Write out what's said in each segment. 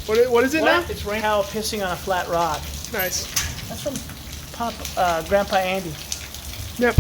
What is it now? It's rain cow pissing on a flat rock. Nice. That's from Grandpa Andy. Yep.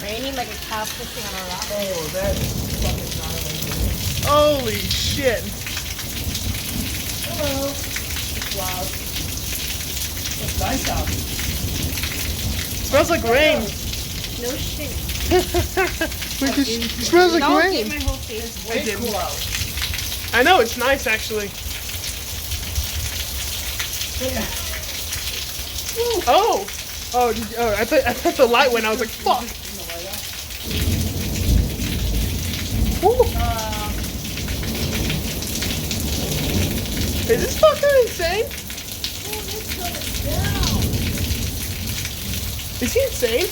Raining like a cow pissing on a rock. Oh, that's fucking gnarly. Holy shit. Hello. It's loud. It's nice out. Smells like rain. No shit. It smells like Don't rain. get my whole face. Way cool out. I know, it's nice actually. Oh! Oh, I thought the light went. I was like, fuck. Woo. Is this fucking insane? Is he insane?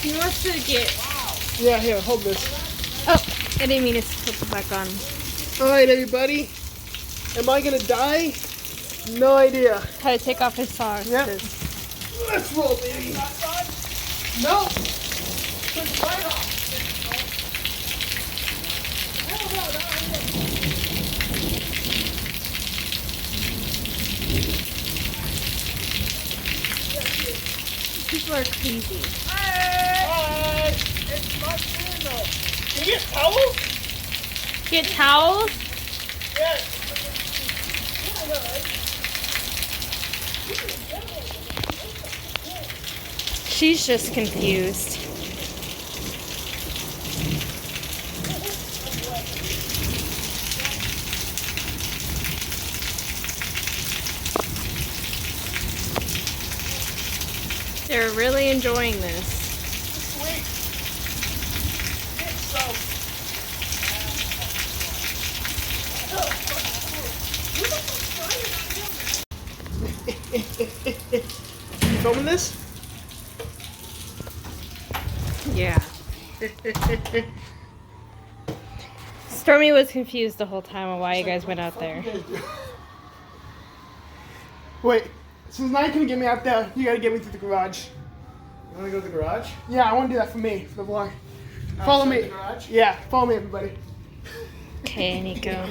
He wants to get. Yeah, here, hold this. Oh, I didn't mean to flip it back on. Alright, everybody. Am I gonna die? No idea. Had to take off his socks. Yep. Let's roll, baby. No. People are crazy. Alright. It's my turn though. Can you get towels? Get towels? Yes. She's just confused. They're really enjoying this. Sweet. It's so. You filming this? Yeah. Stormy was confused the whole time on why you guys went out there. Wait, since now you can get me out there, you gotta get me to the garage. You want to go to the garage? Yeah, I want to do that for me, for the vlog. Follow me. The garage? Yeah, follow me, everybody. Okay, Nico.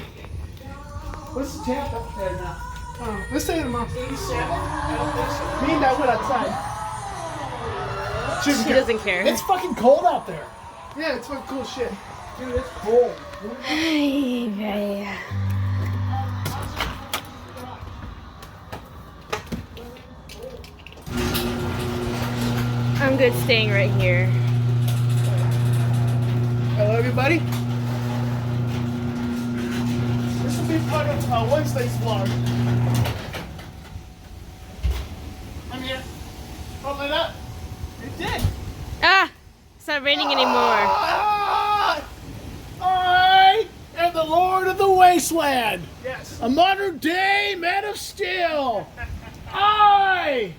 What's the temp up there now? Oh, let's say it tomorrow. 87? I don't think so. Me and Dad went outside. She doesn't care. It's fucking cold out there. Yeah, it's fucking cool shit. Dude, it's cold. I'm good staying right here. Hello, everybody. This will be part of Wednesday's vlog. I'm here. Hold it up. It did. Ah! It's not raining anymore. I am the Lord of the Wasteland. Yes. A modern day man of steel. I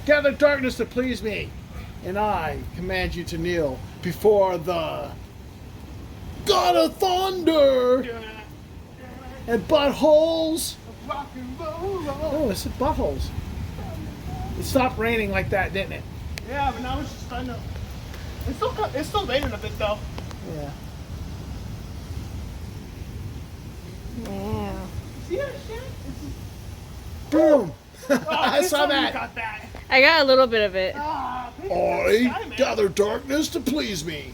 gather darkness to please me, and I command you to kneel before the God of Thunder and buttholes. Rock and roll. Oh, it's buttholes. It stopped raining like that, didn't it? Yeah, but now it's just starting to. It's still raining a bit though. Yeah. Wow. See that shit? Boom! Oh, I this saw one you that. got that. I got a little bit of it. Ah, pick up the sky, I man. gather darkness to please me.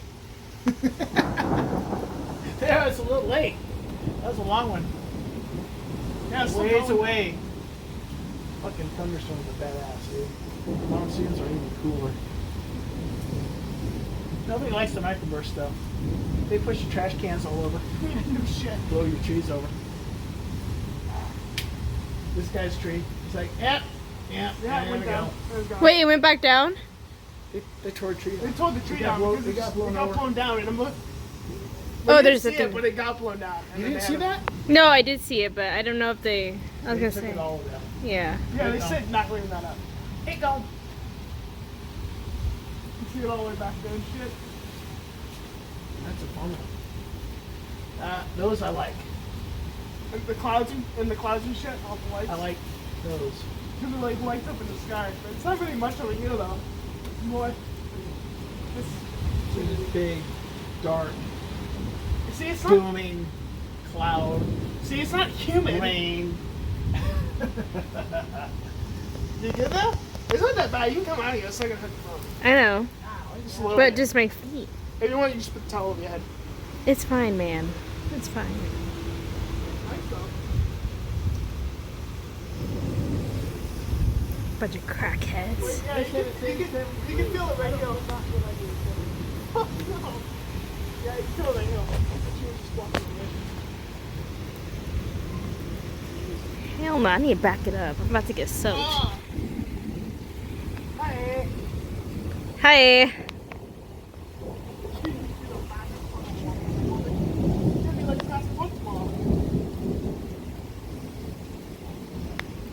Yeah, it's a little late. That was a long one. Yeah, it's Ways still away. Fucking thunderstorms are badass, dude. Monsoons are even cooler. Nobody likes the microburst though. They push your trash cans all over. No shit. Blow your trees over. This guy's tree. He's like, yep, Yeah, it there went we down. go. It was gone. Wait, it went back down? They tore a tree They down. tore the tree It got down. blown- because it got blown it got over. blown down. And Oh, we there's didn't a see it, thing. but it got blown down. And You then didn't they see had that? No, I did see it, but I don't know if they. I was They gonna took say. it all down. Yeah. Yeah, they No. said not cleaning that up. It gone. You see it all the way back there and shit. That's a fun one. Those I like. And the clouds and shit, all the lights. I like those. Because they're like lights up in the sky. But it's not really much over here though. It's more. It's this big, dark, See, it's not. booming cloud, See, it's not humid. rain. You get that? It's not that bad. You can come out of here. It's not gonna hurt your phone. I know, Just a little but bit. just my feet. If you want, you just put the towel over your head. It's fine, man. It's fine. Bunch of crackheads. Yeah, you can feel it right here. Oh, no. Yeah, you can feel it right here. She was just walking away. Hell no, I need to back it up. I'm about to get soaked. Hi. Hi.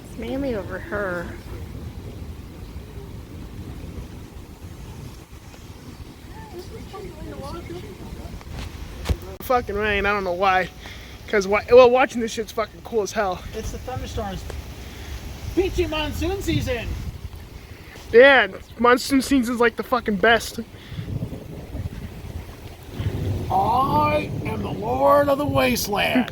It's mainly over her. Fucking rain. I don't know why. Because well, watching this shit's fucking cool as hell. It's the thunderstorms. Peachy monsoon season. Yeah, monsoon season's like the fucking best. I am the Lord of the Wasteland.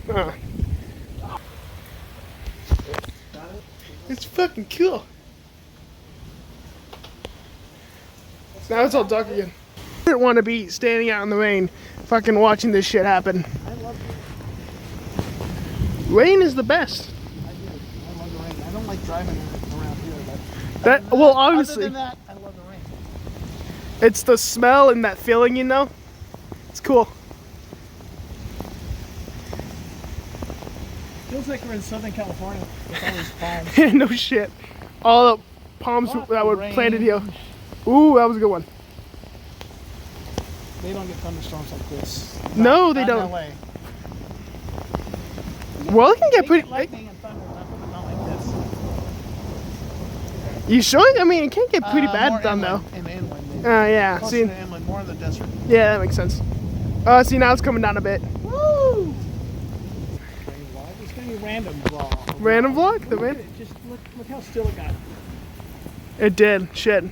Huh. It's fucking cool. Now it's all dark again. I didn't want to be standing out in the rain, fucking watching this shit happen. I love Rain is the best. I love the rain. I don't like driving around here, but That well, other obviously, than that, I love the rain. it's the smell and that feeling, you know. It's cool. Feels like we're in Southern California with all these palms. No shit. All the palms Fuck that were rain. planted here. Ooh, that was a good one. They don't get thunderstorms like this. No, they Not in don't. LA. Well, it can get They pretty. get lightning and thunder, but not like this. You sure? I mean, it can get pretty bad more down though. inland, in inland. Yeah. Closer See, to inland, more in the desert. yeah, that makes sense. See, now it's coming down a bit. Woo! It's gonna be random vlog. Random vlog? The Look man. at it. Just look how still it got. It did. Shit.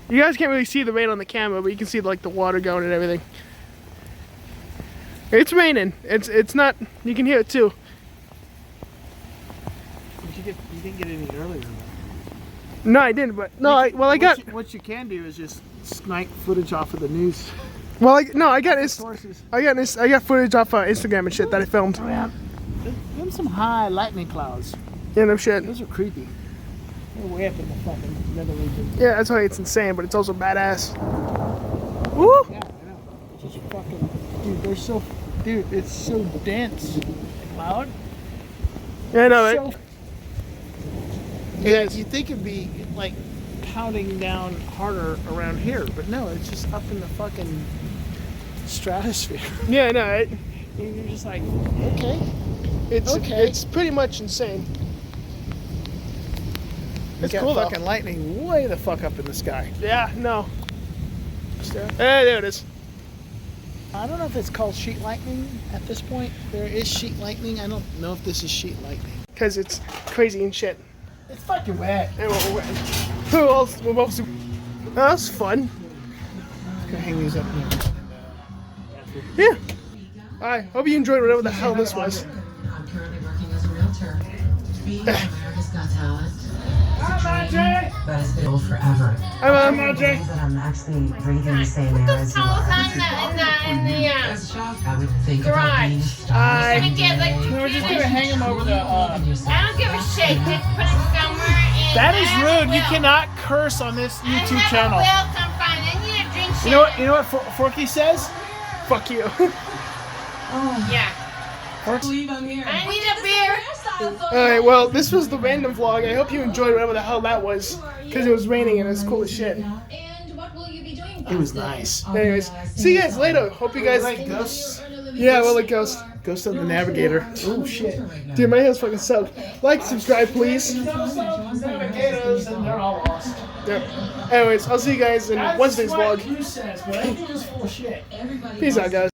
You guys can't really see the rain on the camera, but you can see like the water going and everything. It's raining. It's not. You can hear it too. You didn't get any earlier. No, I didn't. But no, I got. What you can do is just snipe footage off of the news Well, I got this. sources. I got footage off Instagram and shit that I filmed. Oh, yeah. Them some high lightning clouds. Yeah, no shit. Those are creepy. They're way up in the fucking nether region. Yeah, that's why it's insane, but it's also badass. Woo! Yeah, I know. Just fucking, dude. They're so, dude. It's so dense. The cloud. Yeah, I know, right? So, yeah, you think it'd be like pounding down harder around here, but no, it's just up in the fucking stratosphere. Yeah, I know, right? And you're just like, okay. It's pretty much insane. It's You got cool though. fucking lightning way the fuck up in the sky. Yeah, no. There it is. I don't know if it's called sheet lightning at this point. There is sheet lightning. I don't know if this is sheet lightning. Because it's crazy and shit. It's fucking wet. And who else? We're both super. Oh, that's fun. Gonna hang these up here. Yeah. Alright, hope you enjoyed whatever the hell this was. I'm currently working as a realtor. Being on America's Got Talent, but it's been old forever. Hi, Mom. That I'm actually breathing the same air as you are. I would think about being a star. Hi. someday. We're just gonna hang them over the. And yourself. I don't give a shit. Just put it somewhere and That is wherever rude. You will. cannot curse on this I YouTube never channel. will come find. I need to drink shit. You know what? Forky says? Fuck you. Yeah. Believe I'm here. I need a beer. Alright, well, this was the random vlog. I hope you enjoyed whatever the hell that was. Because it was raining and it's cool as shit. And what will you be doing? It was nice. Anyways, see you guys later. Hope you guys. Ghosts. Yeah, well, like Ghost. Ghost of the Navigator. Oh shit. Dude, my hair's fucking soaked. Like, subscribe, please. Navigators and they're all lost. Yeah. Anyways, I'll see you guys in Wednesday's vlog. You says, but I think it's full of shit. Peace out, guys.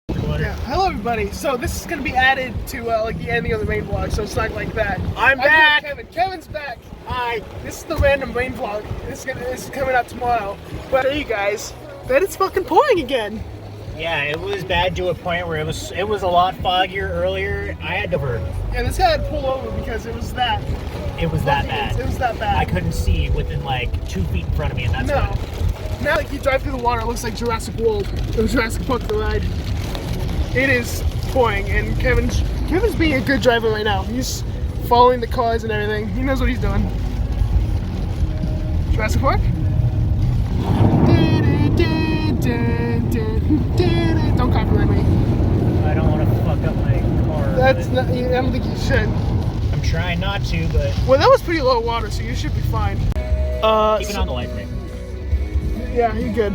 Yeah. Hello, everybody. everybody. So this is gonna be added to like the ending of the main vlog, so it's not like that. I'm here back. with Kevin's back. Hi. This is the random main vlog. This is coming out tomorrow. But hey, you guys, that it's fucking pouring again. Yeah, it was bad to a point where it was a lot foggier earlier. I had to burn. And this guy had to pull over because it was that. It was that bad. It was that bad. I couldn't see within like 2 feet in front of me, and that's No. what. Now that you drive through the water, it looks like Jurassic World. It was Jurassic Park the ride. It is pouring, and Kevin's being a good driver right now. He's following the cars and everything. He knows what he's doing. Jurassic Park? Don't copyright me. I don't want to fuck up my car. That's not, I don't think you should. I'm trying not to, but Well, that was pretty low water, so you should be fine. keep it on the light for me. Yeah, you're good.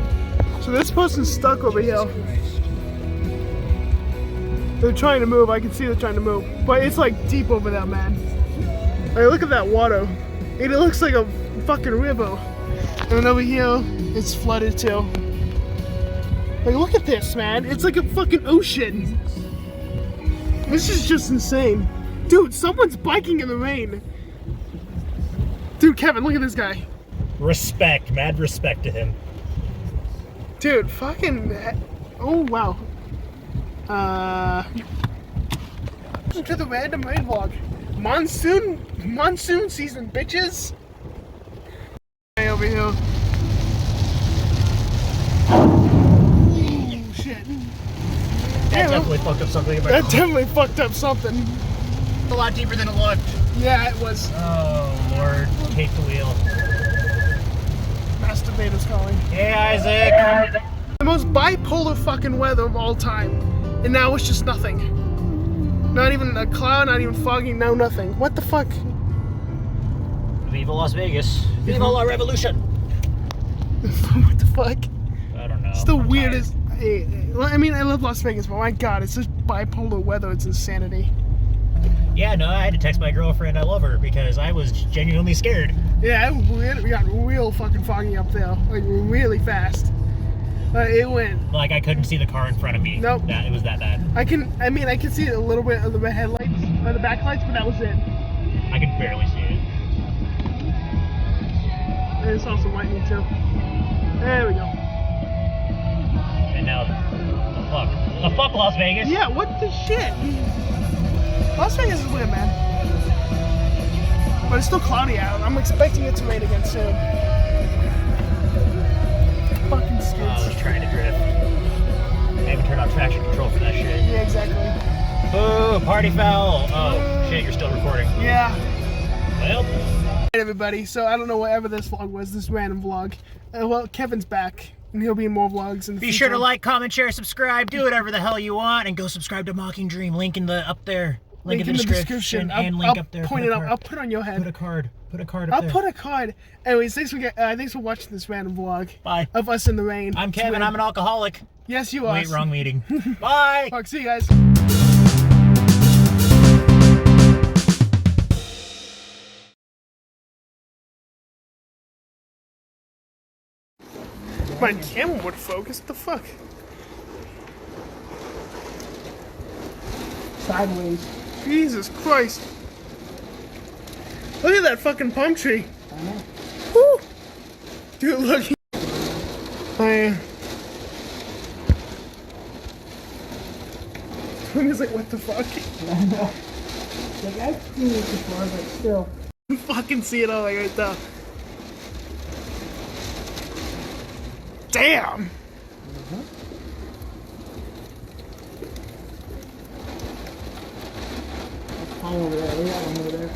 So this person's stuck over here. They're trying to move. I can see they're trying to move. But it's like deep over there, man. Like, look at that water. It looks like a fucking river. And over here, it's flooded too. Like, look at this, man. It's like a fucking ocean. This is just insane. Dude, someone's biking in the rain. Dude, Kevin, look at this guy. Respect, mad respect to him. Dude, fucking... Oh, wow. Welcome to the random rain vlog. Monsoon season, bitches. Hey, over here. Oh, shit. That definitely fucked up something. That definitely fucked up something. a lot deeper than it looked. Yeah, it was. Oh, Lord. Take the wheel. Masturbator's calling. Hey, Isaac. The most bipolar fucking weather of all time. And now it's just nothing. Not even a cloud, not even foggy, no nothing. What the fuck? Viva Las Vegas. Viva la Revolution. What the fuck? I don't know. It's the I'm weirdest. tired. I mean, I love Las Vegas, but my god, it's just bipolar weather. It's insanity. Yeah, no, I had to text my girlfriend I love her because I was genuinely scared. Yeah, we got real fucking foggy up there. Like, really fast. It went. Like, I couldn't see the car in front of me. Nope. It was that bad. I can see a little bit of the headlights, or the backlights, but that was it. I could barely see it. And it's also lightning too. There we go. And now, the fuck? The fuck, Las Vegas? Yeah, what the shit? Las Vegas is weird, man. But it's still cloudy out. I'm expecting it to rain again soon. Fucking I was skids. trying to drift. I haven't turned on traction control for that shit. Yeah, exactly. Boo, party foul. Oh, shit, you're still recording. Yeah. Well, Hey everybody, so I don't know whatever this vlog was, this random vlog. Well, Kevin's back, and he'll be in more vlogs in the be future. sure to like, comment, share, subscribe, do whatever the hell you want, and go subscribe to MockingDream. Link in the up there. Link in the description. And link I'll up there. Point Put it a up. card. I'll put it on your head. Put a card. Put a card up I'll there. put a card. Anyways, thanks for watching this random vlog. Bye. Of us in the rain. I'm It's Kevin. weird. I'm an alcoholic. Yes, you are. Wait, wrong meeting. Bye. Fuck, see you guys. My camera would focus. What the fuck? Sideways. Jesus Christ. Look at that fucking palm tree. I know. Woo! Dude, look. He's like, what the fuck? I know. Like, I've seen it before, but still. You fucking see it all like right there. Damn! All over there. We got one over there.